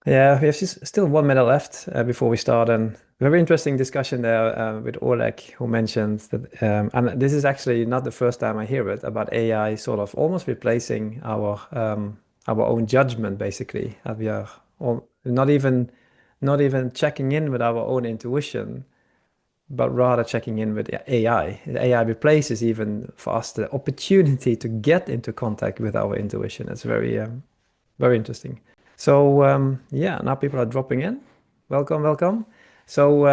Yeah, we have still 1 minute left before we start. And very interesting discussion there with Oleg, who mentioned that, and this is actually not the first time I hear it about AI sort of almost replacing our own judgment, basically. We are not even checking in with our own intuition, but rather checking in with AI. The AI replaces even for us the opportunity to get into contact with our intuition. It's very interesting. So yeah, now people are dropping in. Welcome, welcome. So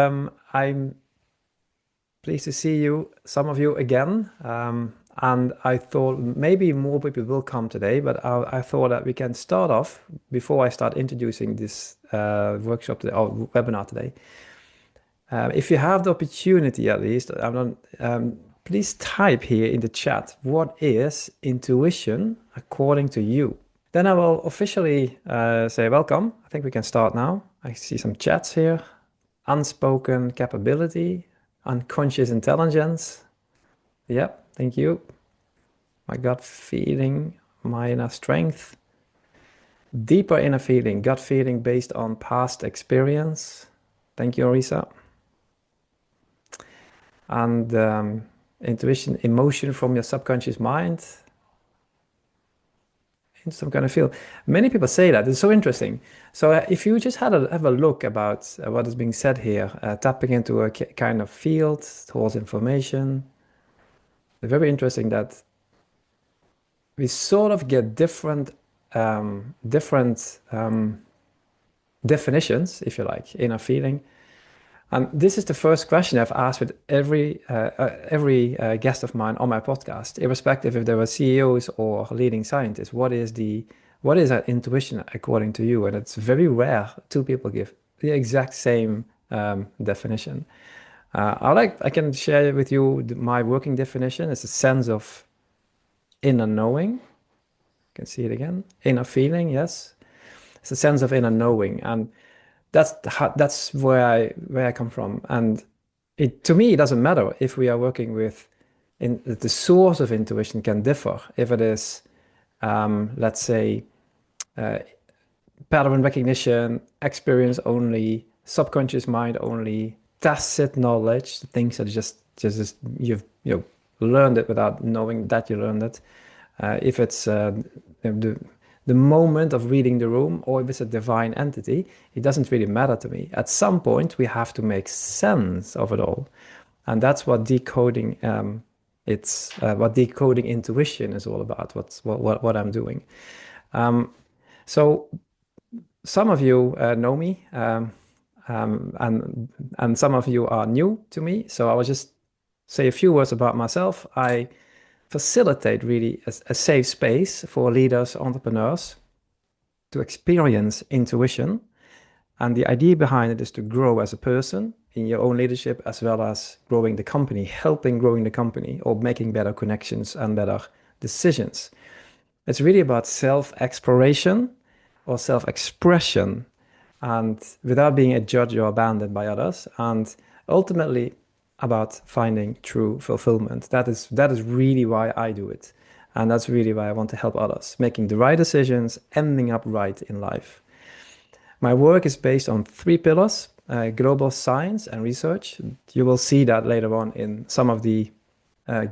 I'm pleased to see you, some of you again. And I thought maybe more people will come today, but I thought that we can start off before I start introducing this workshop today, or webinar today. If you have the opportunity, at least, please type here in the chat, what is intuition according to you? Then I will officially say welcome. I think we can start now. I see some chats here. Unspoken capability, unconscious intelligence. Yep, thank you. My gut feeling, my inner strength. Deeper inner feeling, gut feeling based on past experience. Thank you, Orisa. And intuition, emotion from your subconscious mind. Some kind of feel. Many people say that. It's so interesting. So if you just have a look about what is being said here, tapping into a kind of field towards information, it's very interesting that we sort of get different definitions, if you like, in our feeling. And this is the first question I've asked with every guest of mine on my podcast, irrespective if they were CEOs or leading scientists. What is that intuition according to you? And it's very rare two people give the exact same definition. I can share with you my working definition. It's a sense of inner knowing. You can see it again. Inner feeling, yes. It's a sense of inner knowing, and that's where I come from. And to me, it doesn't matter if we are working with the source of intuition can differ. If it is, let's say, pattern recognition, experience only, subconscious mind only, tacit knowledge, things that just you've learned it without knowing that you learned it. If it's the moment of reading the room, or if it's a divine entity, it doesn't really matter to me. At some point, we have to make sense of it all, and that's what decoding what decoding intuition is all about. What I'm doing. So some of you know me, and some of you are new to me. So I will just say a few words about myself. I facilitate really a safe space for leaders, entrepreneurs to experience intuition. And the idea behind it is to grow as a person in your own leadership, as well as growing the company, helping growing the company, or making better connections and better decisions. It's really about self-exploration or self-expression, and without being a judge or abandoned by others, and ultimately about finding true fulfillment. That is really why I do it. And that's really why I want to help others, making the right decisions, ending up right in life. My work is based on 3 pillars, global science and research. You will see that later on in some of the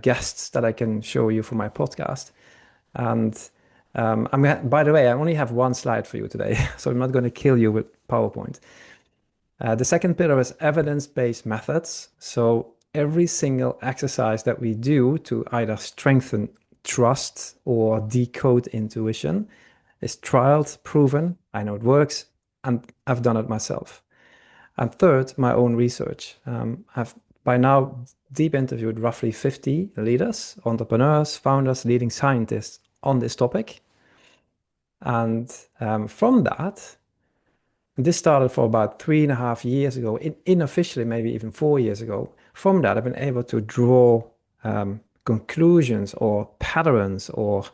guests that I can show you for my podcast. And by the way, I only have one slide for you today, so I'm not going to kill you with PowerPoint. The second pillar is evidence-based methods. So every single exercise that we do to either strengthen trust or decode intuition is trialed, proven. I know it works, and I've done it myself. And third, my own research. I've by now deep interviewed roughly 50 leaders, entrepreneurs, founders, leading scientists on this topic. And from that, this started for about 3.5 years ago, unofficially, maybe even 4 years ago. From that, I've been able to draw conclusions or patterns or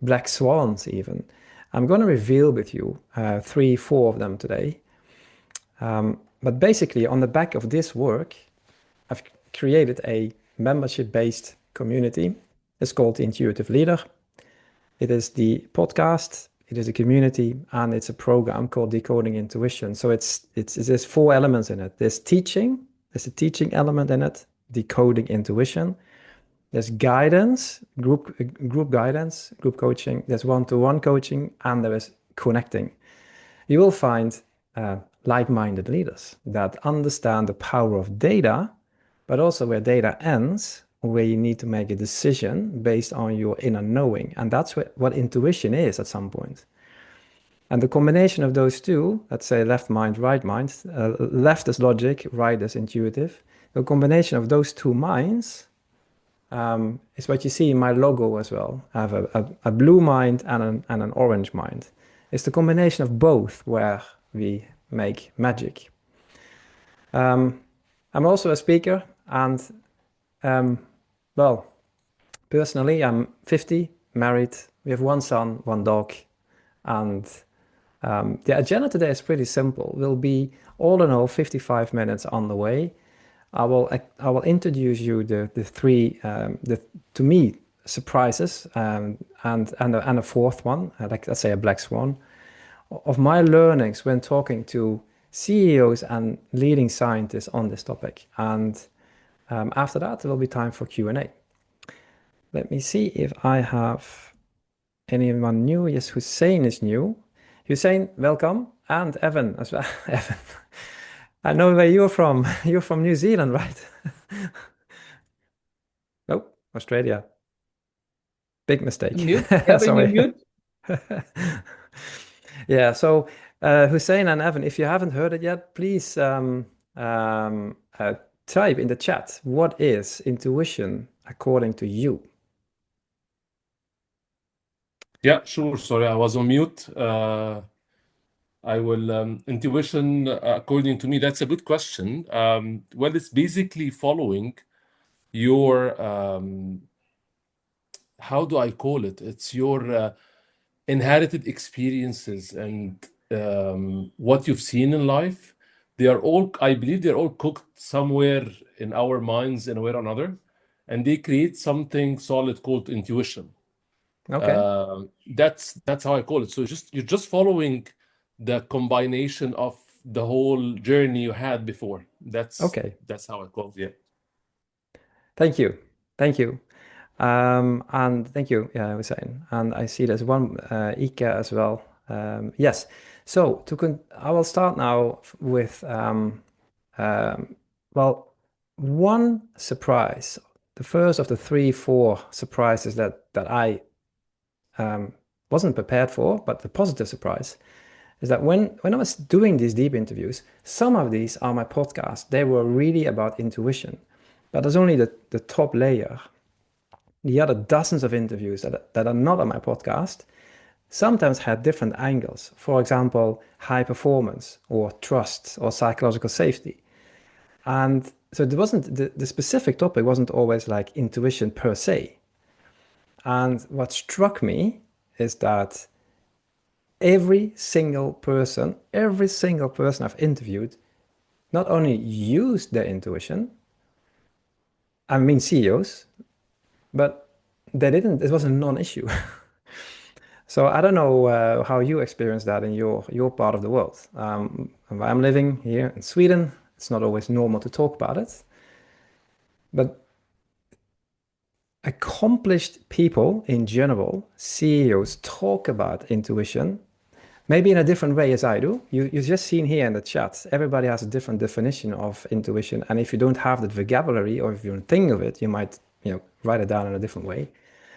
black swans even. I'm going to reveal with you 3, 4 of them today. But basically, on the back of this work, I've created a membership-based community. It's called the Intuitive Leader. It is the podcast. it is a community, and it's a program called Decoding Intuition. So there's four elements in it. There's a teaching element in it, decoding intuition. There's guidance, group guidance, group coaching. There's one-to-one coaching, and there is connecting. You will find like-minded leaders that understand the power of data, but also where data ends, where you need to make a decision based on your inner knowing. And that's what intuition is at some point. And the combination of those two, let's say left mind, right mind, left is logic, right is intuitive. The combination of those two minds is what you see in my logo as well. I have a blue mind and an orange mind. It's the combination of both where we make magic. I'm also a speaker, and well, personally, I'm 50, married. We have one son, one dog, and the agenda today is pretty simple. We'll be all in all 55 minutes on the way. I will introduce you the three to me surprises and a fourth one, like let's say a black swan, of my learnings when talking to CEOs and leading scientists on this topic. And after that, there will be time for Q&A. Let me see if I have anyone new. Yes, Hussein is new. Hussein, welcome. And Evan as well. Evan, I know where you're from. You're from New Zealand, right? Oh, Australia. Big mistake. Mute? Evan, you Sorry. mute? Yeah, so Hussein and Evan, if you haven't heard it yet, please type in the chat, what is intuition according to you? Yeah, sure. Sorry, I was on mute. I will, intuition, according to me, that's a good question. Well, it's basically following your, how do I call it? It's your inherited experiences and what you've seen in life. They are all, I believe, they're all cooked somewhere in our minds in a way or another, and they create something solid called intuition. Okay. That's how I call it. So you're just following the combination of the whole journey you had before. Okay. That's how I call it. Yeah. Thank you. Thank you. And thank you, Hussein. And I see there's one Ika as well. Yes. So I will start now with well, one surprise. The first of the three, four surprises that I wasn't prepared for, but the positive surprise is that when I was doing these deep interviews, some of these are my podcasts. They were really about intuition, but there's only the top layer. The other dozens of interviews that are not on my podcast sometimes had different angles. For example, high performance or trust or psychological safety. And so it wasn't the specific topic wasn't always like intuition per se. And what struck me is that every single person I've interviewed not only used their intuition, I mean CEOs, but they didn't, it was a non-issue. So I don't know how you experience that in your part of the world. I'm living here in Sweden. It's not always normal to talk about it, but accomplished people in general, CEOs, talk about intuition, maybe in a different way as I do. You've just seen here in the chat, everybody has a different definition of intuition. And if you don't have that vocabulary or if you don't think of it, you might, write it down in a different way.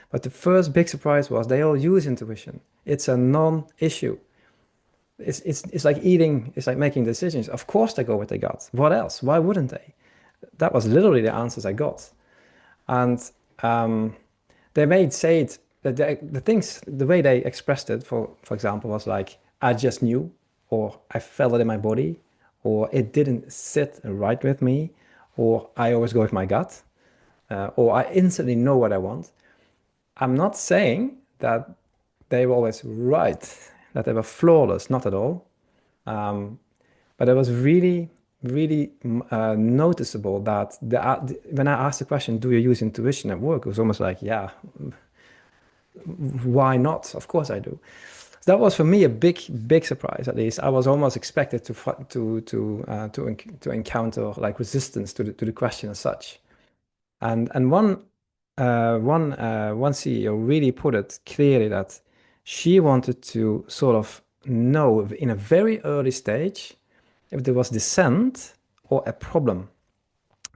But the first big surprise was they all use intuition. It's a non-issue. It's like eating, it's like making decisions. Of course they go with their gut. What else? Why wouldn't they? That was literally the answers I got. And they made say it that the things the way they expressed it for example was like I just knew, or I felt it in my body, or it didn't sit right with me, or I always go with my gut, or I instantly know what I want. I'm not saying that they were always right, that they were flawless, not at all. But it was really, really noticeable that when I asked the question, do you use intuition at work? It was almost like, yeah, why not? Of course I do. That was for me a big surprise. At least I was almost expected to encounter like resistance to the question as such. And one CEO really put it clearly that she wanted to sort of know in a very early stage if there was dissent or a problem.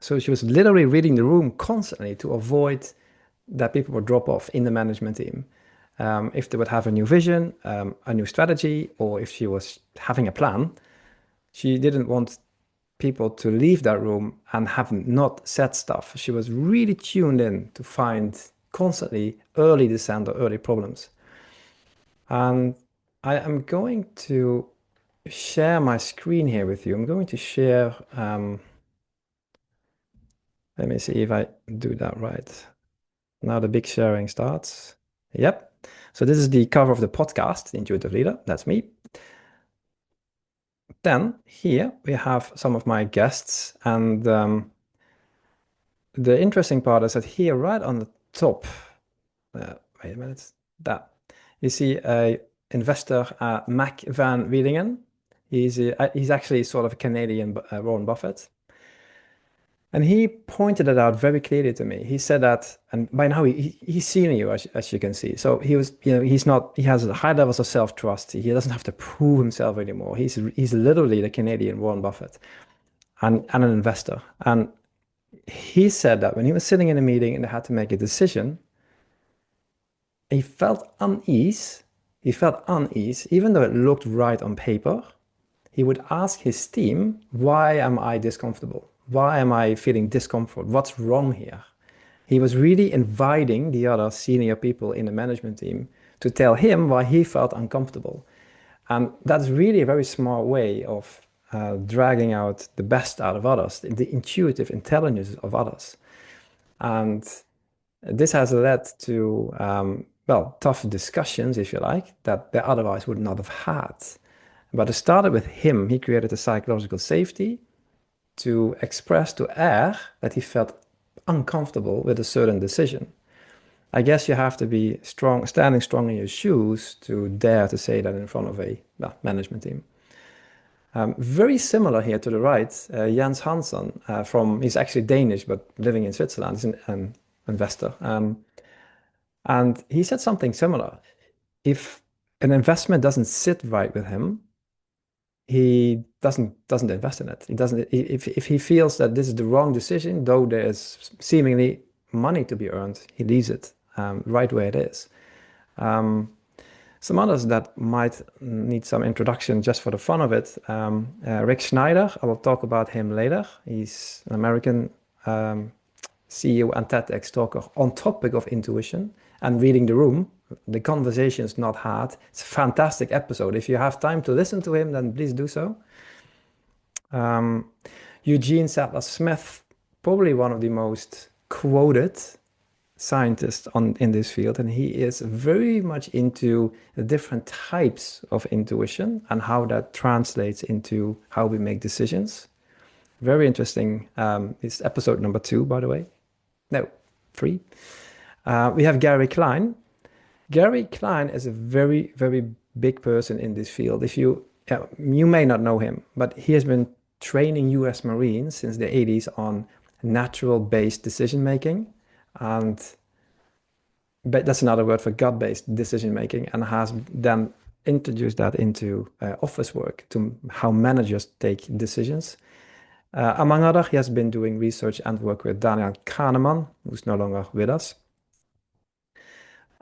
So she was literally reading the room constantly to avoid that people would drop off in the management team. If they would have a new vision, a new strategy, or if she was having a plan, she didn't want people to leave that room and have not said stuff. She was really tuned in to find constantly early dissent or early problems. And I am going to share my screen here with you. I'm going to share, let me see if I do that right. Now the big sharing starts. Yep. So this is the cover of the podcast, The Intuitive Leader. That's me. Then here we have some of my guests. And the interesting part is that here, right on the top, wait a minute, that you see a investor, Mac Van Wielingen. He's actually sort of a Canadian Warren Buffett. And he pointed it out very clearly to me. He said that, and by now he's seen you, as you can see. So he was, he's not, he has high levels of self-trust. He doesn't have to prove himself anymore. He's literally the Canadian Warren Buffett and an investor. And he said that when he was sitting in a meeting and they had to make a decision, he felt unease. He felt unease, even though it looked right on paper. He would ask his team, why am I discomfortable? Why am I feeling discomfort? What's wrong here? He was really inviting the other senior people in the management team to tell him why he felt uncomfortable. And that's really a very smart way of dragging out the best out of others, the intuitive intelligence of others. And this has led to, well, tough discussions, if you like, that they otherwise would not have had. But it started with him. He created a psychological safety to express to air that he felt uncomfortable with a certain decision. I guess you have to be strong, standing strong in your shoes to dare to say that in front of a management team. Very similar here to the right, Jens Hansson he's actually Danish but living in Switzerland. He's an investor. And he said something similar. If an investment doesn't sit right with him, he doesn't invest in it. He doesn't if he feels that this is the wrong decision, though there is seemingly money to be earned, he leaves it right where it is. Some others that might need some introduction just for the fun of it. Rick Schneider, I will talk about him later. He's an American CEO and TEDx talker on topic of intuition and reading the room. The conversation is not hard. It's a fantastic episode. If you have time to listen to him, then please do so. Eugene Sadler Smith, probably one of the most quoted scientists in this field, and he is very much into the different types of intuition and how that translates into how we make decisions. Very interesting. It's episode number 2, by the way. No, 3. We have Gary Klein. Gary Klein is a very, very big person in this field. If you may not know him, but he has been training US Marines since the 80s on natural-based decision making, and that's another word for gut-based decision making, and has then introduced that into office work to how managers take decisions. Among other, he has been doing research and work with Daniel Kahneman, who's no longer with us.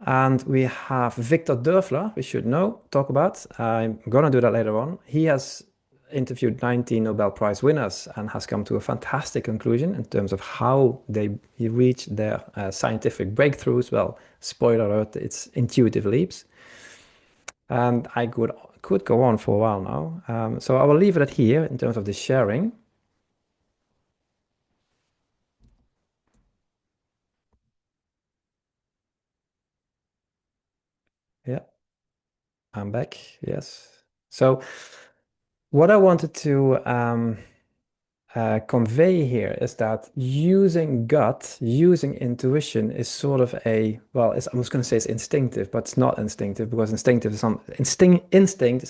And we have Victor Dörfler, we should talk about. I'm going to do that later on. He has interviewed 19 Nobel Prize winners and has come to a fantastic conclusion in terms of how they reach their scientific breakthroughs. Well, spoiler alert, it's intuitive leaps. And I could go on for a while now. So I will leave it at here in terms of the sharing. Yeah, I'm back. Yes. So what I wanted to convey here is that using gut, using intuition is sort of a, well, I'm just going to say it's instinctive, but it's not instinctive because instinct is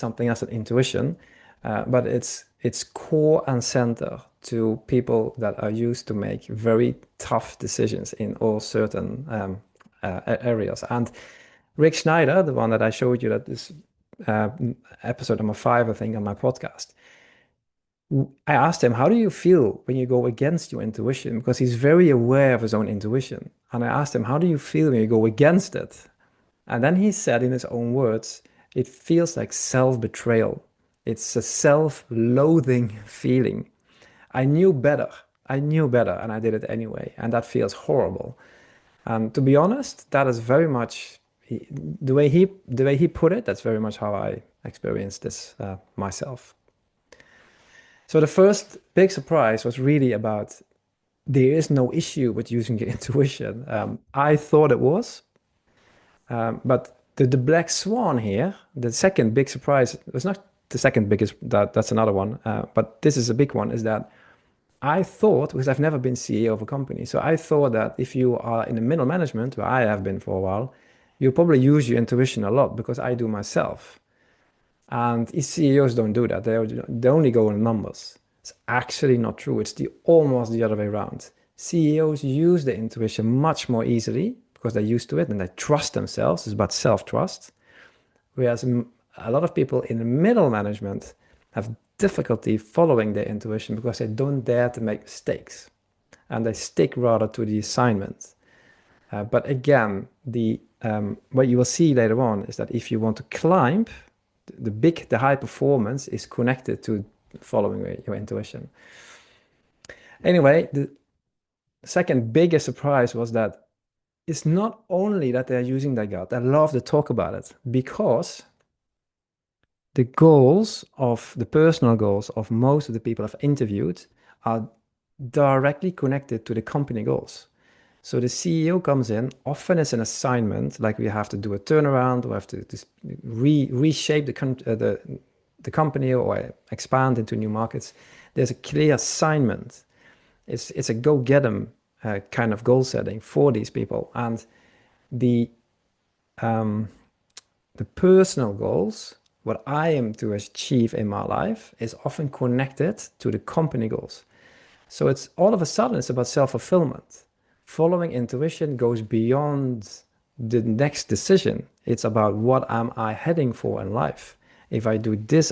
something else than intuition, but it's core and center to people that are used to make very tough decisions in all certain areas. And Rick Schneider, the one that I showed you, that is uh, episode number 5, I think, on my podcast. I asked him, how do you feel when you go against your intuition? Because he's very aware of his own intuition. And I asked him, how do you feel when you go against it? And then he said in his own words, it feels like self-betrayal. It's a self-loathing feeling. I knew better. I knew better, and I did it anyway. And that feels horrible. And to be honest, that is very much the way he put it. That's very much how I experienced this myself. So the first big surprise was really about there is no issue with using your intuition. I thought it was, but the black swan here, the second big surprise was not the second biggest. That's another one, but this is a big one. Is that I thought, because I've never been CEO of a company, so I thought that if you are in the middle management, where I have been for a while, you probably use your intuition a lot because I do myself. And CEOs don't do that. They only go on numbers. It's actually not true. It's almost the other way around. CEOs use their intuition much more easily because they're used to it and they trust themselves. It's about self-trust. Whereas a lot of people in the middle management have difficulty following their intuition because they don't dare to make mistakes and they stick rather to the assignment. But again, what you will see later on is that if you want to climb, the high performance is connected to following your intuition. Anyway, the second biggest surprise was that it's not only that they're using their gut. I love to talk about it because the personal goals of most of the people I've interviewed are directly connected to the company goals. So the CEO comes in, often it's an assignment, like we have to do a turnaround or have to reshape the company or expand into new markets. There's a clear assignment. It's a go get them kind of goal setting for these people, and the the personal goals, what I am to achieve in my life, is often connected to the company goals. So it's all of a sudden it's about self-fulfillment. Following intuition goes beyond the next decision. It's about what am I heading for in life. If I do this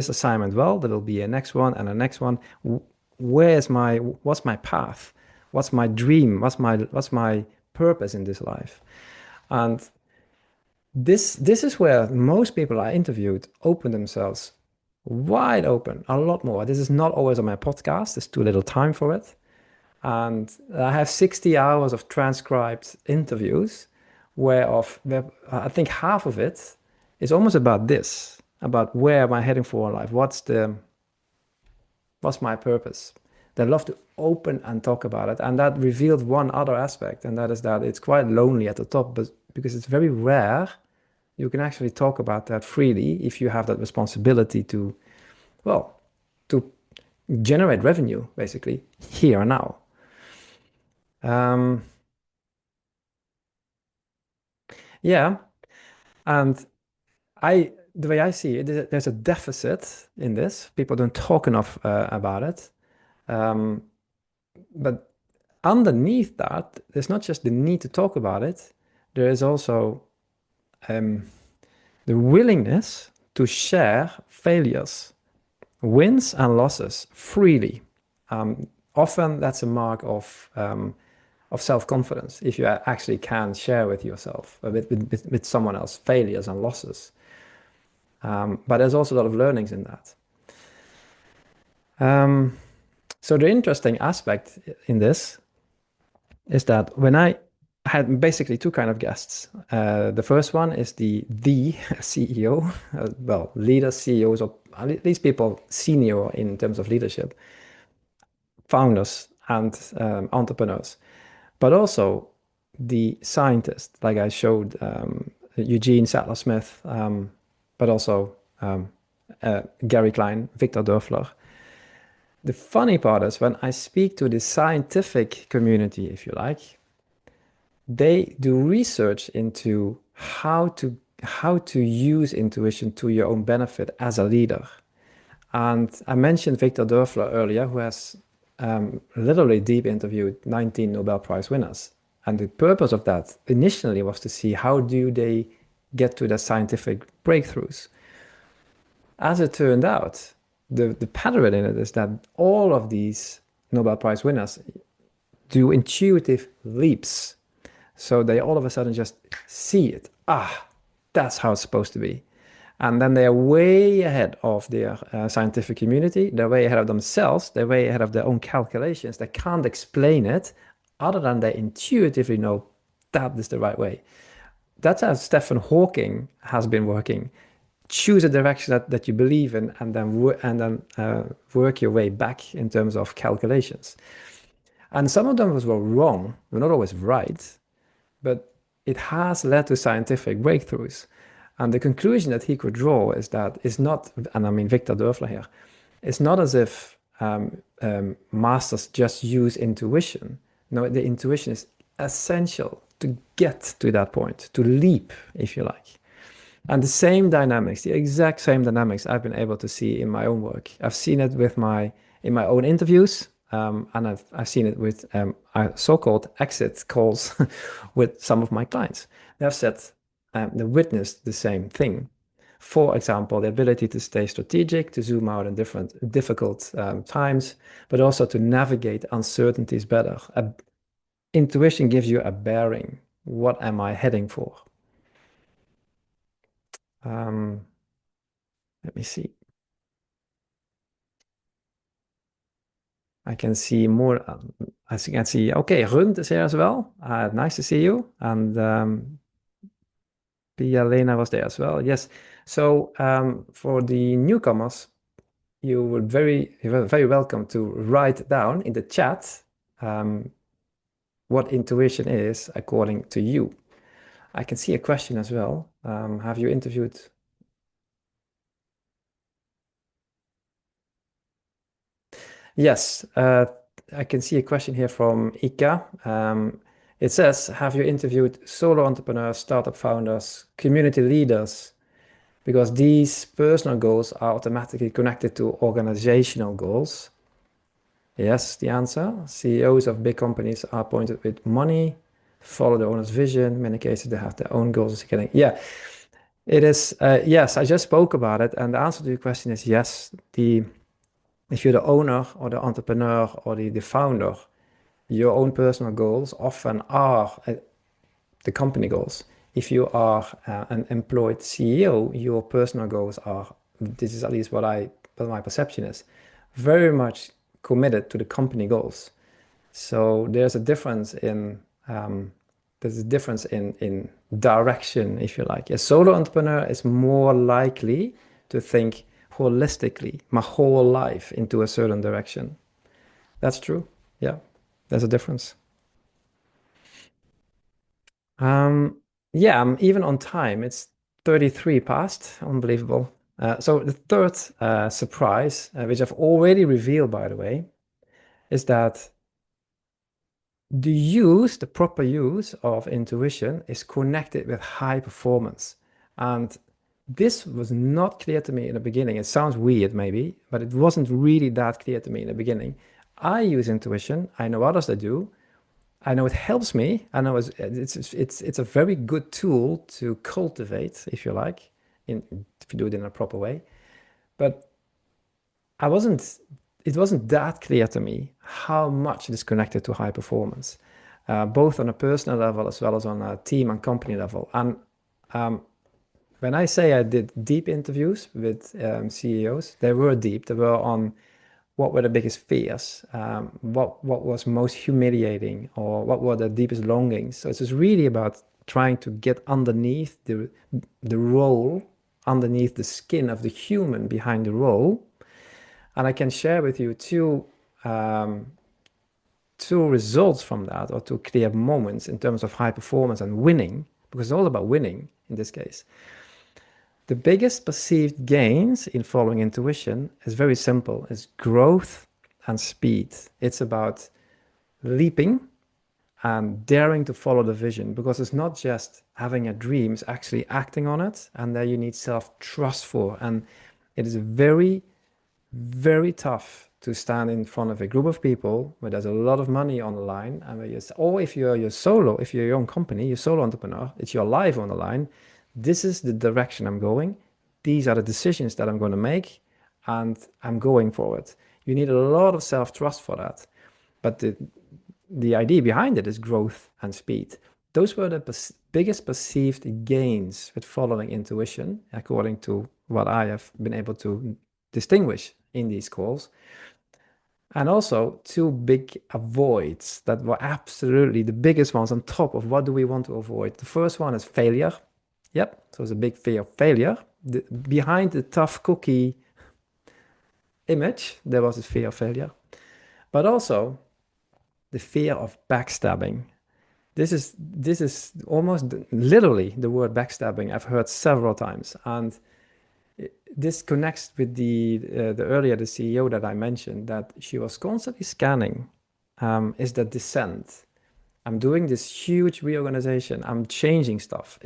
assignment well, there will be a next one and a next one. What's my path? What's my dream? What's my purpose in this life? And this is where most people I interviewed open themselves wide open, a lot more. This is not always on my podcast. There's too little time for it. And I have 60 hours of transcribed interviews, where I think half of it is almost about this, about where am I heading for in life? What's my purpose? They love to open and talk about it. And that revealed one other aspect, and that is that it's quite lonely at the top, but because it's very rare, you can actually talk about that freely if you have that responsibility to, well, to generate revenue, basically, here and now. Um, yeah, and the way I see it, there's a deficit in this. People don't talk enough about it. Um, but underneath that, there's not just the need to talk about it. There is also um, the willingness to share failures, wins and losses freely. Often that's a mark of self-confidence if you actually can share with yourself, with someone else, failures and losses. But there's also a lot of learnings in that. So the interesting aspect in this is that when I had basically two kind of guests. The first one is the CEO, well, leaders, CEOs, or at least people senior in terms of leadership, founders and entrepreneurs, but also the scientists, like I showed Eugene Sattler-Smith, but also Gary Klein, Victor Dörfler. The funny part is when I speak to the scientific community, if you like, they do research into how to use intuition to your own benefit as a leader. And I mentioned Victor Dörfler earlier, who has literally deep interviewed 19 Nobel Prize winners. And the purpose of that initially was to see how do they get to their scientific breakthroughs. As it turned out, the pattern in it is that all of these Nobel Prize winners do intuitive leaps. So they all of a sudden just see it. Ah, that's how it's supposed to be. And then they are way ahead of their scientific community. They're way ahead of themselves. They're way ahead of their own calculations. They can't explain it other than they intuitively know that is the right way. That's how Stephen Hawking has been working. Choose a direction that you believe in, and then work your way back in terms of calculations. And some of them were wrong. They're not always right, but it has led to scientific breakthroughs. And the conclusion that he could draw is that it's not, and I mean Victor Dörfler here, it's not as if masters just use intuition. No, the intuition is essential to get to that point, to leap, if you like. And the same dynamics, the exact same dynamics I've been able to see in my own work. I've seen it in my own interviews, and I've seen it with so-called exit calls with some of my clients. They've said they witnessed the same thing. For example, the ability to stay strategic, to zoom out in different difficult times, but also to navigate uncertainties better. Intuition gives you a bearing. What am I heading for? Um, Let me see. I can see more. I can see. Okay, Rund is here as well. Nice to see you. And Pia Lena was there as well. Yes. So for the newcomers, you were very welcome to write down in the chat um, what intuition is according to you. I can see a question as well. Have you interviewed? Yes, I can see a question here from Ika. It says, have you interviewed solo entrepreneurs, startup founders, community leaders? Because these personal goals are automatically connected to organizational goals. Yes, the answer. CEOs of big companies are appointed with money, follow the owner's vision. In many cases, they have their own goals. Yeah, it is. Yes, I just spoke about it. And the answer to your question is yes. If you're the owner or the entrepreneur or the founder, your own personal goals often are the company goals. If you are an employed CEO, your personal goals are, this is at least what my perception is, very much committed to the company goals. So there's a difference in direction, if you like. A solo entrepreneur is more likely to think holistically, my whole life into a certain direction. That's true. Yeah, there's a difference. Um, yeah, I'm even on time. It's 33 past. Unbelievable. So the third surprise, which I've already revealed, by the way, is that the proper use of intuition is connected with high performance. And this was not clear to me in the beginning. It sounds weird, maybe, but it wasn't really that clear to me in the beginning. I use intuition. I know others that do. I know it helps me. I know it's a very good tool to cultivate, if you like, if you do it in a proper way. But I wasn't, it wasn't that clear to me how much it is connected to high performance, both on a personal level as well as on a team and company level. And um, when I say I did deep interviews with CEOs, they were deep. They were on what were the biggest fears, what was most humiliating, or what were the deepest longings. So it's just really about trying to get underneath the role, underneath the skin of the human behind the role. And I can share with you um, two results from that, or two clear moments in terms of high performance and winning, because it's all about winning in this case. The biggest perceived gains in following intuition is very simple. It's growth and speed. It's about leaping and daring to follow the vision, because it's not just having a dream, it's actually acting on it. And there you need self-trust for. And it is very, very tough to stand in front of a group of people where there's a lot of money on the line, and where or if you're solo, if you're your own company, you're solo entrepreneur, it's your life on the line. This is the direction I'm going. These are the decisions that I'm going to make, and I'm going for it. You need a lot of self-trust for that. But the idea behind it is growth and speed. Those were the biggest perceived gains with following intuition, according to what I have been able to distinguish in these calls. And also two big avoids that were absolutely the biggest ones on top of what do we want to avoid. The first one is failure. Yep, so it's a big fear of failure. Behind the tough cookie image, there was a fear of failure. But also the fear of backstabbing. This is almost literally the word backstabbing I've heard several times, and this connects with the CEO that I mentioned, that she was constantly scanning. Is there dissent? I'm doing this huge reorganization. I'm changing stuff.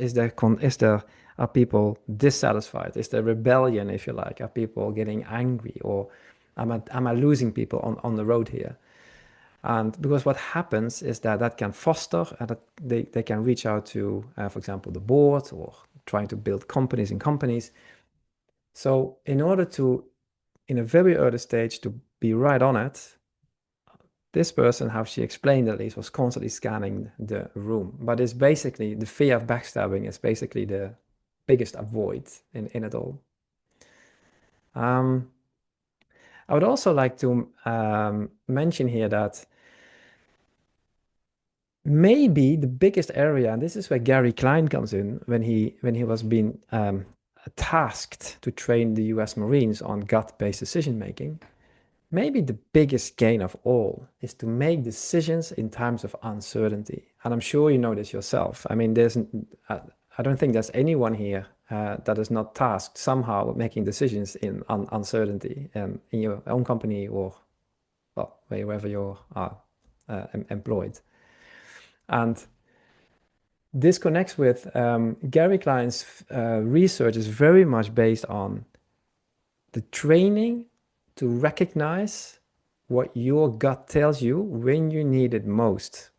Are people dissatisfied? Is there rebellion, if you like? Are people getting angry, or am I losing people on the road here? And because what happens is that can foster, and that they can reach out to, for example, the board, or trying to build companies in companies. So in order to, in a very early stage, to be right on it, this person, how she explained at least, was constantly scanning the room. But it's basically the fear of backstabbing is basically the biggest avoid in it all. I would also like to mention here that maybe the biggest area, and this is where Gary Klein comes in, when he was being tasked to train the US Marines on gut-based decision making. Maybe the biggest gain of all is to make decisions in times of uncertainty. And I'm sure you know this yourself. I mean, I don't think there's anyone here that is not tasked somehow with making decisions in uncertainty, in your own company, or, well, wherever you are employed. And this connects with Gary Klein's research is very much based on the training to recognize what your gut tells you when you need it most,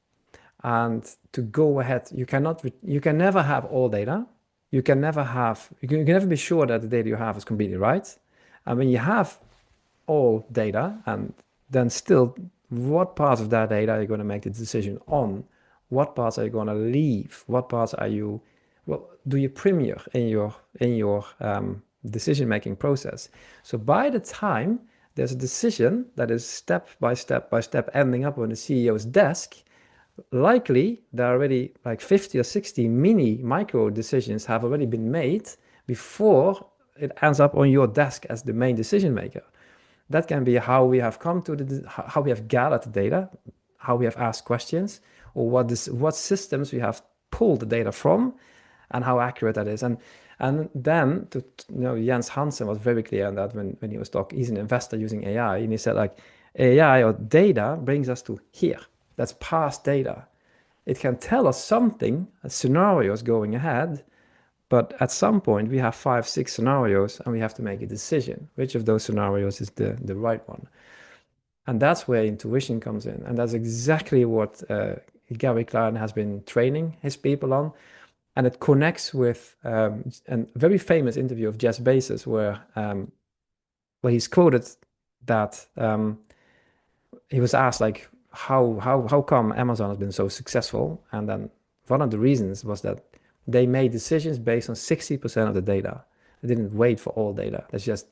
and to go ahead. You can never have all data. You can never be sure that the data you have is completely right. And when you have all data, and then still, what parts of that data are you going to make the decision on? What parts are you going to leave? What parts do you premiere in your decision-making process? So by the time there's a decision that is step by step by step ending up on the CEO's desk, likely there are already like 50 or 60 mini micro decisions have already been made before it ends up on your desk as the main decision maker. That can be how we have come to how we have gathered the data, how we have asked questions, or what systems we have pulled the data from, and how accurate that is. And then Jens Hansen was very clear on that when he was talking. He's an investor using AI, and he said, like, AI or data brings us to here. That's past data. It can tell us something, scenarios going ahead, but at some point we have 5, 6 scenarios, and we have to make a decision. Which of those scenarios is the right one? And that's where intuition comes in. And that's exactly what Gary Klein has been training his people on. And it connects with a very famous interview of Jeff Bezos, where he's quoted that he was asked, like, how come Amazon has been so successful? And then one of the reasons was that they made decisions based on 60% of the data. They didn't wait for all data. They just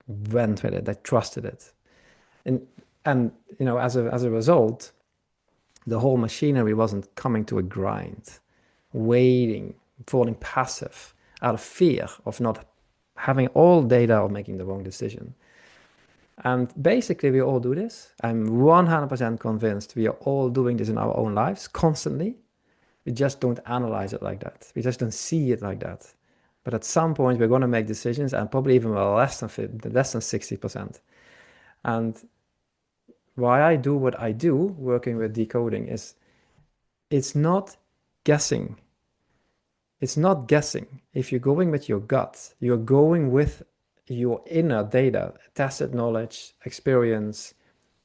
went with it. They trusted it. And as a result, the whole machinery wasn't coming to a grind, waiting, falling passive out of fear of not having all data or making the wrong decision. And basically, we all do this. I'm 100% convinced we are all doing this in our own lives constantly. We just don't analyze it like that. We just don't see it like that. But at some point, we're going to make decisions, and probably even less than 60%. And why I do what I do, working with decoding, is it's not guessing. It's not guessing. If you're going with your gut, you're going with your inner data, tacit knowledge, experience.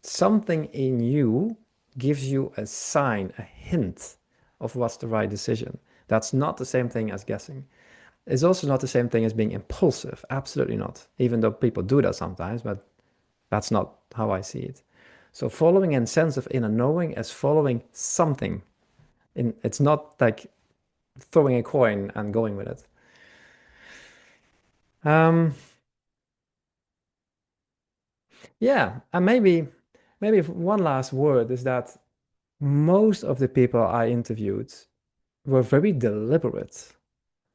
Something in you gives you a sign, a hint of what's the right decision. That's not the same thing as guessing. It's also not the same thing as being impulsive. Absolutely not. Even though people do that sometimes, but that's not how I see it. So following a sense of inner knowing is following something. It's not like throwing a coin and going with it. Um, yeah, and maybe one last word is that most of the people I interviewed were very deliberate.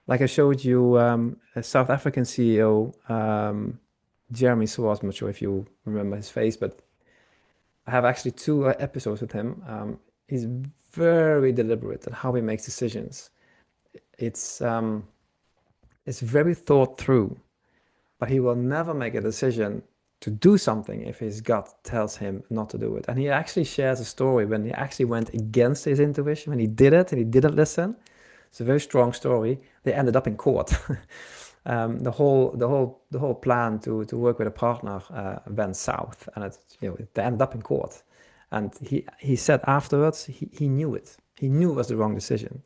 Like I showed you a South African CEO, Jeremy Swartz. I'm not sure if you remember his face, but I have actually two episodes with him. He's very deliberate in how he makes decisions. It's um, it's very thought through, but he will never make a decision to do something if his gut tells him not to do it. And he actually shares a story when he actually went against his intuition, when he did it and he didn't listen. It's a very strong story. They ended up in court. The whole plan to work with a partner went south, and they ended up in court. And he said afterwards he knew it. He knew it was the wrong decision.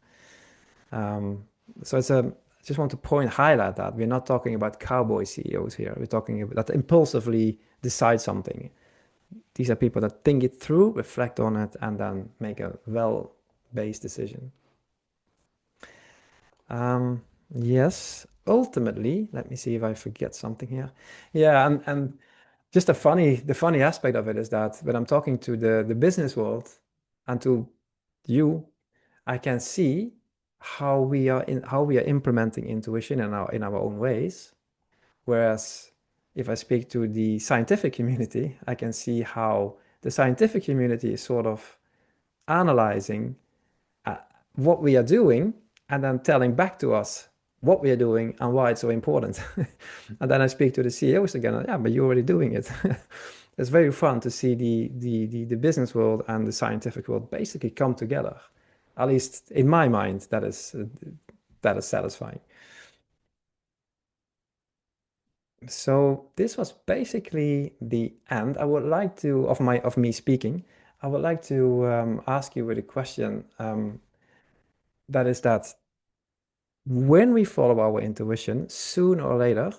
Um, so I just want to highlight that we're not talking about cowboy CEOs here. We're talking about that impulsively decide something. These are people that think it through, reflect on it, and then make a well-based decision. Um, yes, ultimately, let me see if I forget something here. Yeah, and just the funny aspect of it is that when I'm talking to the business world and to you, I can see how we are implementing intuition in our own ways. Whereas if I speak to the scientific community, I can see how the scientific community is sort of analyzing uh, what we are doing and then telling back to us what we are doing and why it's so important. And then I speak to the CEOs again, yeah, but you're already doing it. It's very fun to see the business world and the scientific world basically come together. At least in my mind, that is satisfying. So this was basically the end. I would like to of me speaking. I would like to ask you with a question. That is that when we follow our intuition, sooner or later,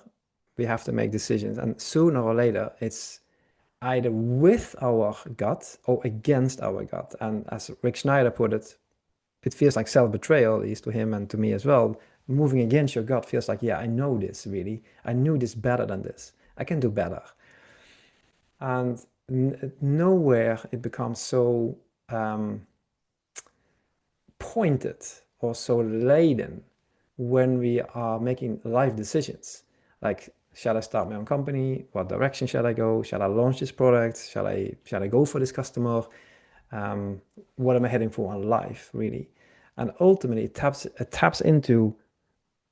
we have to make decisions. And sooner or later, it's either with our gut or against our gut. And as Rick Schneider put it, it feels like self-betrayal, at least to him and to me as well. Moving against your gut feels like, yeah, I know this really. I knew this better than this. I can do better. And nowhere it becomes so pointed or so laden when we are making life decisions. Like, shall I start my own company? What direction shall I go? Shall I launch this product? Shall I go for this customer? Um, what am I heading for in life, really? And ultimately, it taps into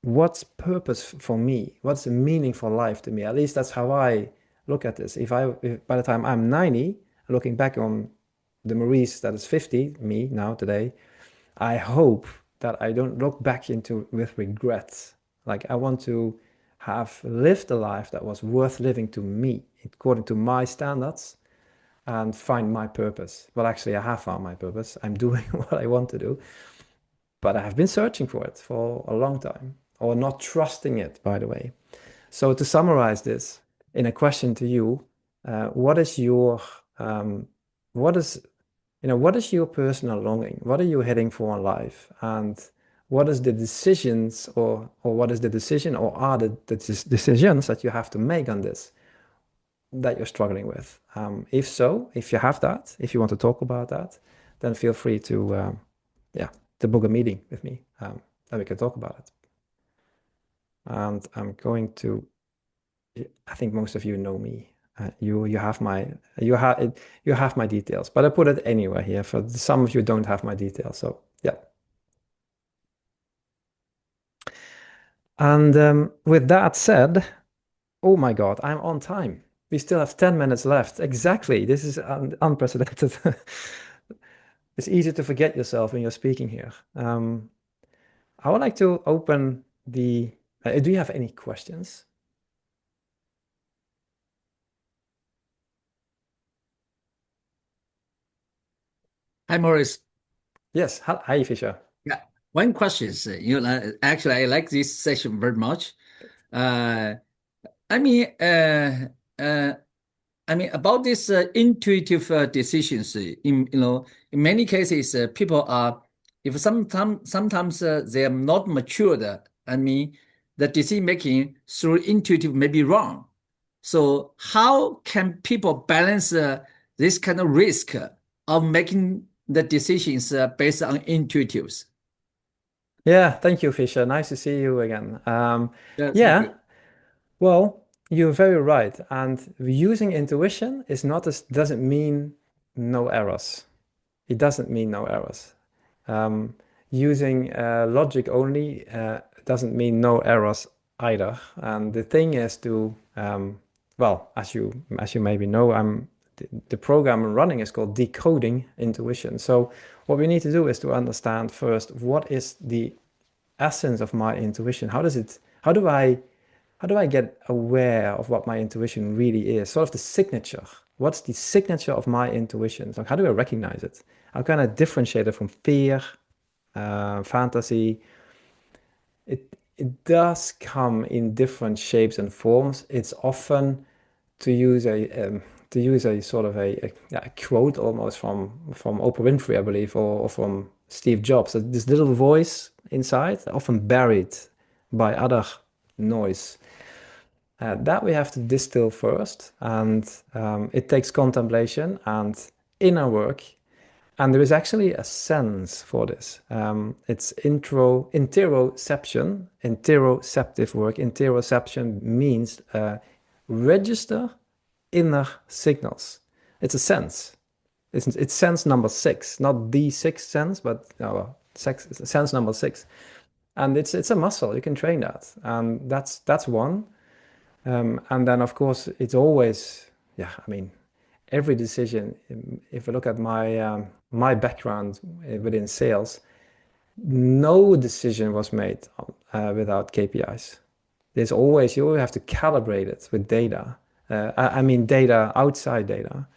what's purpose for me? What's the meaningful life to me? At least that's how I look at this. If by the time I'm 90, looking back on the Maurice that is 50, me now today, I hope that I don't look back into with regret. Like I want to have lived a life that was worth living to me, according to my standards, and find my purpose. Well, actually, I have found my purpose. I'm doing what I want to do, but I have been searching for it for a long time, or not trusting it, by the way. So to summarize this in a question to you, what is your what is what is your personal longing? What are you heading for in life? And what is the decisions or what is the decision or are the decisions that you have to make on this that you're struggling with? If so, if you have that, if you want to talk about that, then feel free to yeah, to book a meeting with me, and we can talk about it. And I'm going to I think most of you know me. You have my details, but I put it anywhere here. For some of you don't have my details, so yeah. And with that said, oh my God, I'm on time. We still have 10 minutes left. Exactly. This is unprecedented. It's easy to forget yourself when you're speaking here. I would like to open the. Do you have any questions? Hi, Maurice. Yes. Hi, Fisher. Yeah, one question is, actually, I like this session very much. Uh, I mean, uh, uh, about this intuitive decisions. In many cases, people are, if sometimes they are not matured. The decision making through intuitive may be wrong. So, how can people balance this kind of risk of making the decisions based on intuitives? Yeah, thank you, Fisher. Nice to see you again. Yeah, thank Yeah, you. well, you're very right. And using intuition is not as doesn't mean no errors. It doesn't mean no errors. Um, Using logic only doesn't mean no errors either. And the thing is to, well, as you maybe know, the program I'm running is called decoding intuition. So what we need to do is to understand first what is the essence of my intuition. How do I get aware of what my intuition really is? Sort of the signature. What's the signature of my intuition? So how do I recognize it? How can I differentiate it from fear, fantasy? It does come in different shapes and forms. It's often to use a sort of yeah, a quote almost from Oprah Winfrey, I believe, or from Steve Jobs. This little voice inside, often buried by other noise. That we have to distill first, and it takes contemplation and inner work. And there is actually a sense for this. It's interoceptive work. Interoception means register inner signals. It's a sense. It's sense number six, not the sixth sense, but sense number six. And it's a muscle. You can train that, and that's one. And then, of course, it's always, yeah, I mean, every decision, if I look at my background within sales, no decision was made without KPIs. You always have to calibrate it with data. I mean, data, outside data.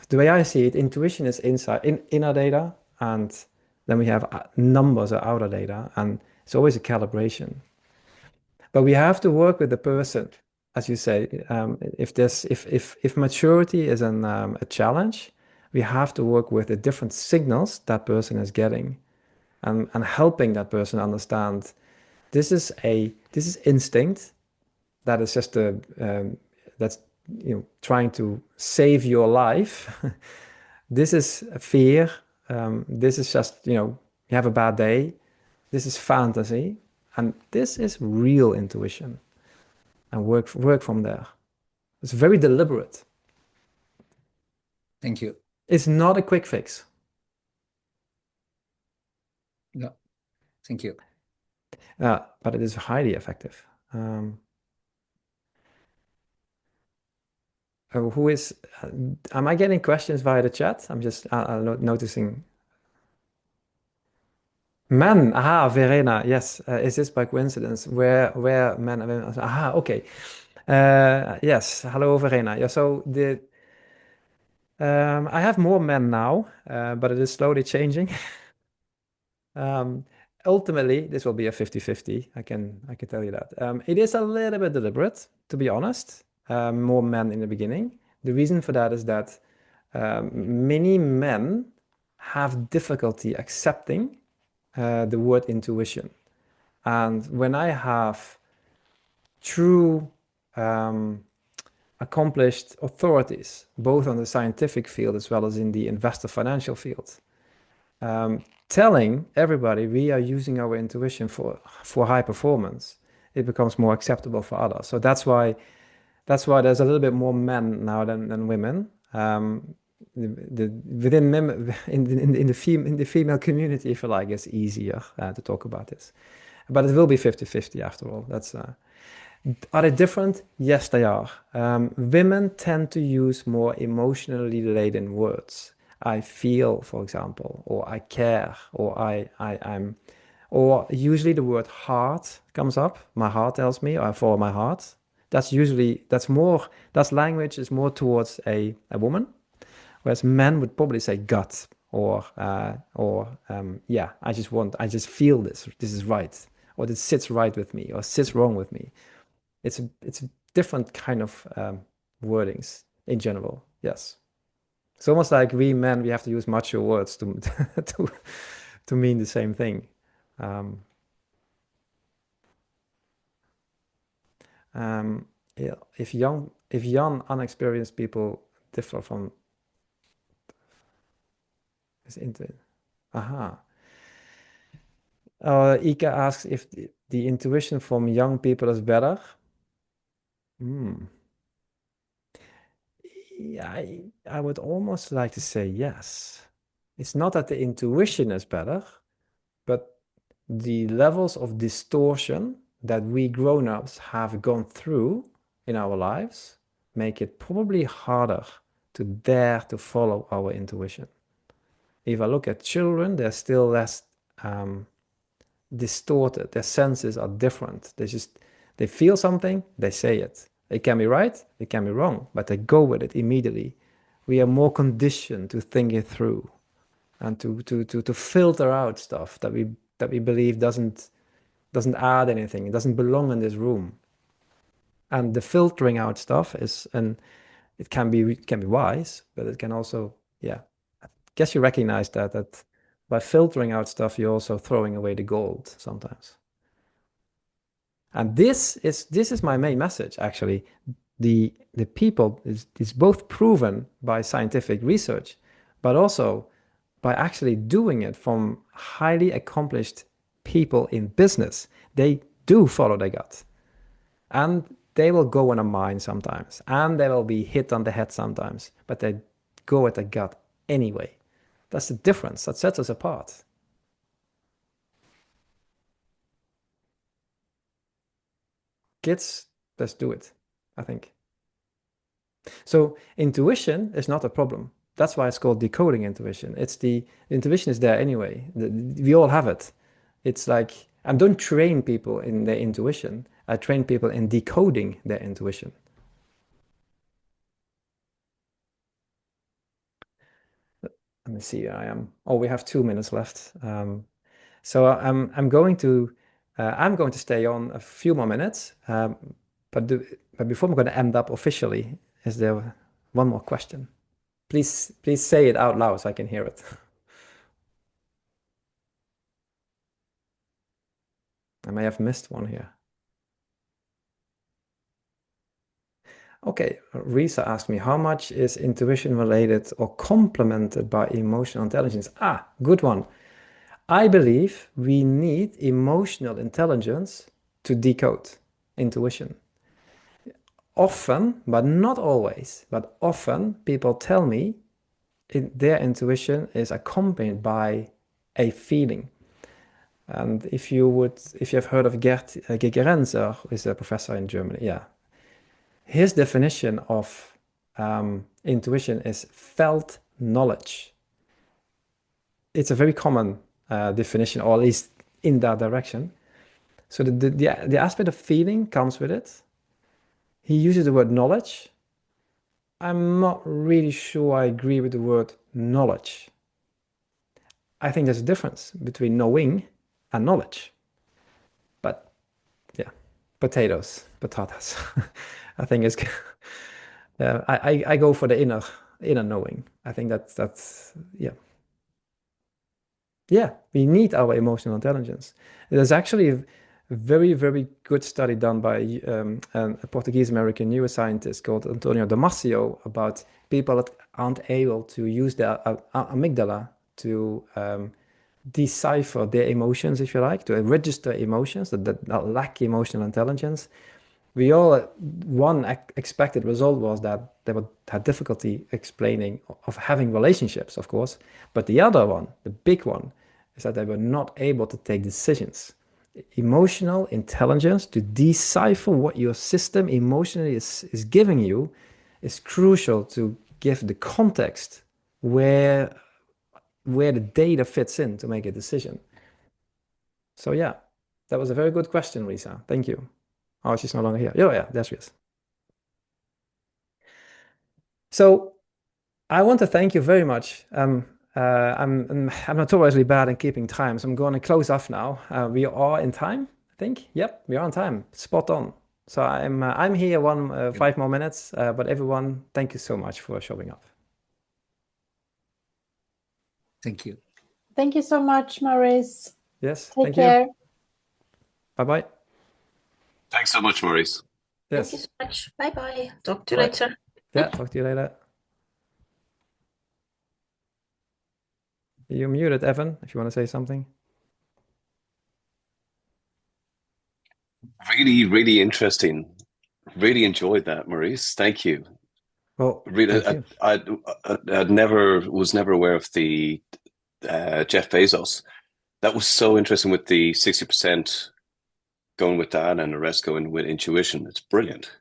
The way I see it, intuition is inner data, and then we have numbers or outer data, and it's always a calibration. But we have to work with the person, as you say. If maturity is a challenge, we have to work with the different signals that person is getting, and helping that person understand this is instinct that is just a that's trying to save your life. This is fear. This is just you have a bad day. This is fantasy, and this is real intuition, and work from there. It's very deliberate. Thank you. It's not a quick fix. Yeah, thank you. But it is highly effective. Who is? Am I getting questions via the chat? I'm just noticing. Men, aha, Verena, yes. Is this by coincidence? Where men and women? Aha, okay. Yes. Hello, Verena. Yeah. So I have more men now, but it is slowly changing. Um, Ultimately, this will be a 50-50. I can tell you that. It is a little bit deliberate, to be honest. More men in the beginning. The reason for that is that many men have difficulty accepting the word intuition. And when I have true accomplished authorities, both on the scientific field as well as in the investor financial field, telling everybody we are using our intuition for high performance, it becomes more acceptable for others. So that's why there's a little bit more men now than women. Within in the female community, if you like, it's easier to talk about this, but it will be 50-50 after all. Are they different? Yes, they are. Women tend to use more emotionally laden words. I feel, for example, or I care, or I'm, or usually the word heart comes up. My heart tells me, or I follow my heart. That's usually, that's language is more towards a woman, whereas men would probably say gut or yeah, I just feel this is right, or this sits right with me, or sits wrong with me. It's a different kind of wordings in general. Yes, it's almost like we men we have to use macho words to to to mean the same thing. Um, yeah, if young unexperienced people differ from is into aha. Ika asks if the intuition from young people is better. Hmm. Yeah, I would almost like to say yes. It's not that the intuition is better, but the levels of distortion that we grown-ups have gone through in our lives make it probably harder to dare to follow our intuition. If I look at children, they're still less distorted. Their senses are different. They feel something, they say it. It can be right, it can be wrong, but they go with it immediately. We are more conditioned to think it through and to filter out stuff that we believe doesn't add anything. It doesn't belong in this room. And the filtering out stuff is, and it can be wise, but it can also, yeah. I guess you recognize that by filtering out stuff, you're also throwing away the gold sometimes. And this is my main message, actually. The people is both proven by scientific research, but also by actually doing it from highly accomplished people in business. They do follow their gut. And they will go on a mind sometimes. And they will be hit on the head sometimes. But they go at the gut anyway. That's the difference. That sets us apart. Kids, let's do it, I think. So intuition is not a problem. That's why it's called decoding intuition. It's the intuition is there anyway. We all have it. It's like I don't train people in their intuition. I train people in decoding their intuition. Let me see. I am. Oh, we have 2 minutes left. So I'm going to stay on a few more minutes. But before I'm going to end up officially, is there one more question? Please say it out loud so I can hear it. I may have missed one here. Okay, Risa asked me, how much is intuition related or complemented by emotional intelligence? Ah, good one. I believe we need emotional intelligence to decode intuition. Often, but not always, but often people tell me their intuition is accompanied by a feeling. And if you have heard of Gert Gigerenzer, who is a professor in Germany, yeah, his definition of intuition is felt knowledge. It's a very common definition, or at least in that direction. So the aspect of feeling comes with it. He uses the word knowledge. I'm not really sure I agree with the word knowledge. I think there's a difference between knowing and knowledge. But yeah, potatoes. I think it's I go for the inner knowing. I think that's yeah. Yeah, we need our emotional intelligence. There's actually a very good study done by a Portuguese American neuroscientist called Antonio Damasio about people that aren't able to use their amygdala to decipher their emotions, if you like, to register emotions that lack emotional intelligence. We all one expected result was that they would have difficulty explaining of having relationships, of course, but the other one, the big one, is that they were not able to take decisions. emotional intelligence to decipher what your system emotionally is giving you is crucial to give the context where the data fits in to make a decision. So yeah, that was a very good question, Lisa. Thank you. Oh, she's no longer here. Oh yeah, there she is. So I want to thank you very much. I'm notoriously bad in keeping time, so I'm going to close off now. We are in time, I think. Yep, we are on time. Spot on. So I'm here 5 more minutes. But everyone, thank you so much for showing up. Thank you. Thank you so much, Maurice. Yes, Take thank care. you. Bye-bye. Thanks so much, Maurice. Thank you Yes. so much. Bye-bye. Talk to you Bye. later. Yeah, talk to you later. You're muted, Evan, if you want to say something. Really, really interesting. Really enjoyed that, Maurice. Thank you. Well, Really, thank you. I was never aware of the Jeff Bezos. That was so interesting with the 60% going with that and the rest going with intuition. It's brilliant.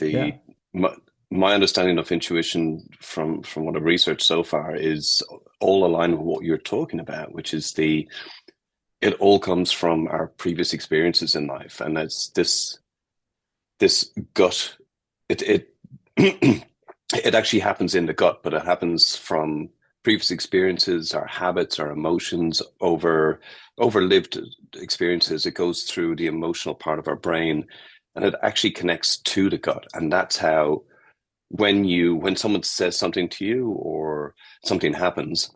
Yeah. My understanding of intuition from what I've researched so far is all aligned with what you're talking about, which is it all comes from our previous experiences in life, and it's this gut. It it actually happens in the gut, but it happens from previous experiences, our habits, our emotions, overlived experiences. It goes through the emotional part of our brain, and it actually connects to the gut. And that's how when someone says something to you or something happens,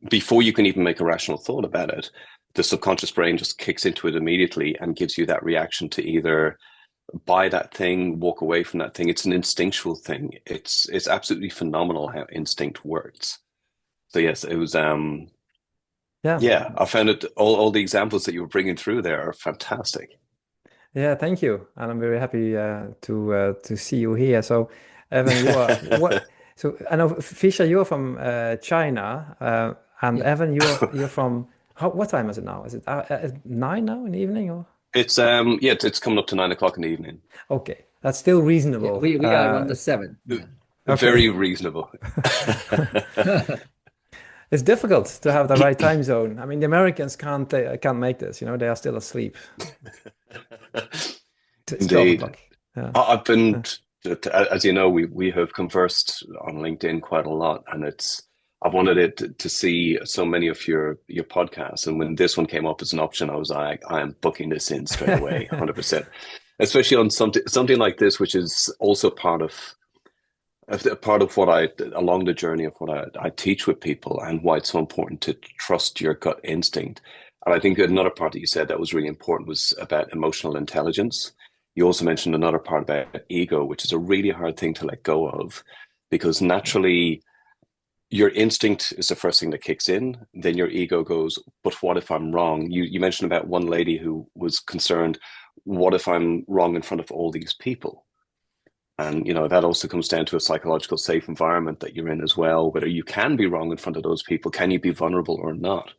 before you can even make a rational thought about it, the subconscious brain just kicks into it immediately and gives you that reaction to either buy that thing, walk away from that thing. It's an instinctual thing. It's absolutely phenomenal how instinct works. So yes, it was yeah, I found it all the examples that you were bringing through there are fantastic. Yeah, thank you, and I'm very happy to see you here. So, Evan, you are what? So I know Fisher, you're from China, and Yeah. Evan, you're from what time is it now? Is it 9 now in the evening or? It's it's coming up to 9 o'clock in the evening. Okay, that's still Yeah, reasonable. we are on the 7. Yeah. Okay. Very reasonable. It's difficult to have the right time zone. I mean, the Americans can't make this. You know, they are still asleep. It's 12 Indeed. o'clock. Yeah. I've been, as you know, we have conversed on LinkedIn quite a lot, and I've wanted to see so many of your podcasts, and when this one came up as an option, I was like, I am booking this in straight away, 100%. Especially on something like this, which is also part of what along the journey of what I teach with people, and why it's so important to trust your gut instinct. And I think another part that you said that was really important was about emotional intelligence. You also mentioned another part about ego, which is a really hard thing to let go of, because naturally your instinct is the first thing that kicks in. Then your ego goes, but what if I'm wrong? You mentioned about one lady who was concerned, what if I'm wrong in front of all these people? And that also comes down to a psychological safe environment that you're in as well, whether you can be wrong in front of those people, can you be vulnerable or not?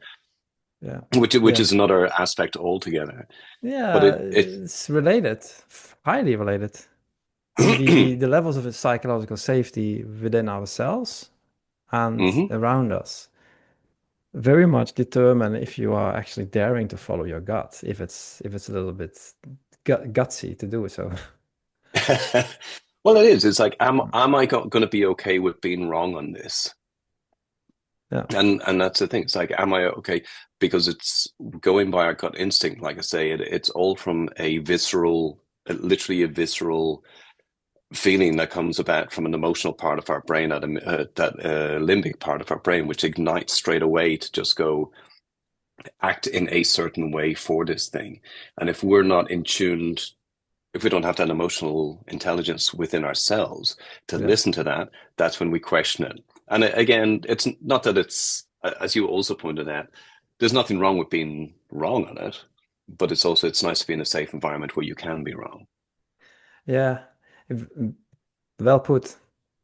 Yeah. Which is another aspect altogether. Yeah, But it's related, highly related. The levels of psychological safety within ourselves and around us very much determine if you are actually daring to follow your gut, if it's a little bit gutsy to do so. Well, it is. It's like, am I going to be okay with being wrong on this? Yeah. And that's the thing. It's like, am I okay? Because it's going by our gut instinct. Like I say, it's all from literally a visceral feeling that comes about from an emotional part of our brain, that limbic part of our brain, which ignites straight away to just go act in a certain way for this thing. And if we're not in tuned, if we don't have that emotional intelligence within ourselves to listen to that, that's when we question it. And again, it's not that it's, as you also pointed out, there's nothing wrong with being wrong on it, but it's nice to be in a safe environment where you can be wrong. Yeah, well put.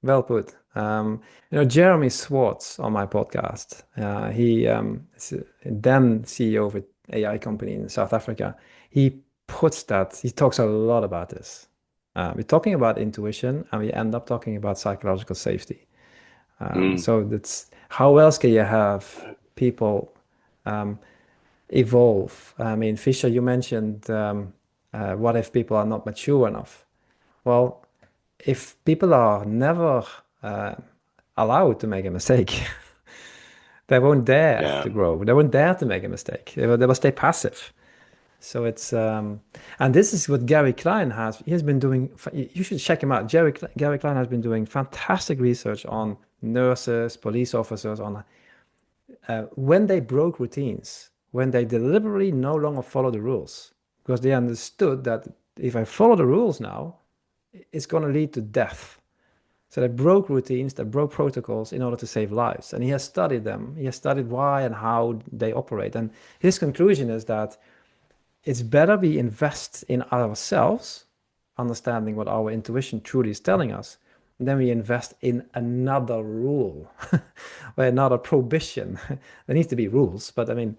Well put. Jeremy Swartz on my podcast. He is then CEO of AI company in South Africa, he talks a lot about this. We're talking about intuition, and we end up talking about psychological safety. So that's how else can you have people evolve? I mean, Fisher, you mentioned what if people are not mature enough? Well, if people are never allowed to make a mistake, they won't dare to grow. They won't dare to make a mistake. They will stay passive. So it's and this is what Gary Klein has. He has been doing. You should check him out. Gary Klein has been doing fantastic research on nurses, police officers, on when they broke routines, when they deliberately no longer follow the rules, because they understood that if I follow the rules now, it's going to lead to death. So they broke routines, they broke protocols in order to save lives. And he has studied them. He has studied why and how they operate. And his conclusion is that it's better we invest in ourselves, understanding what our intuition truly is telling us, than we invest in another rule or another prohibition. There needs to be rules, but I mean,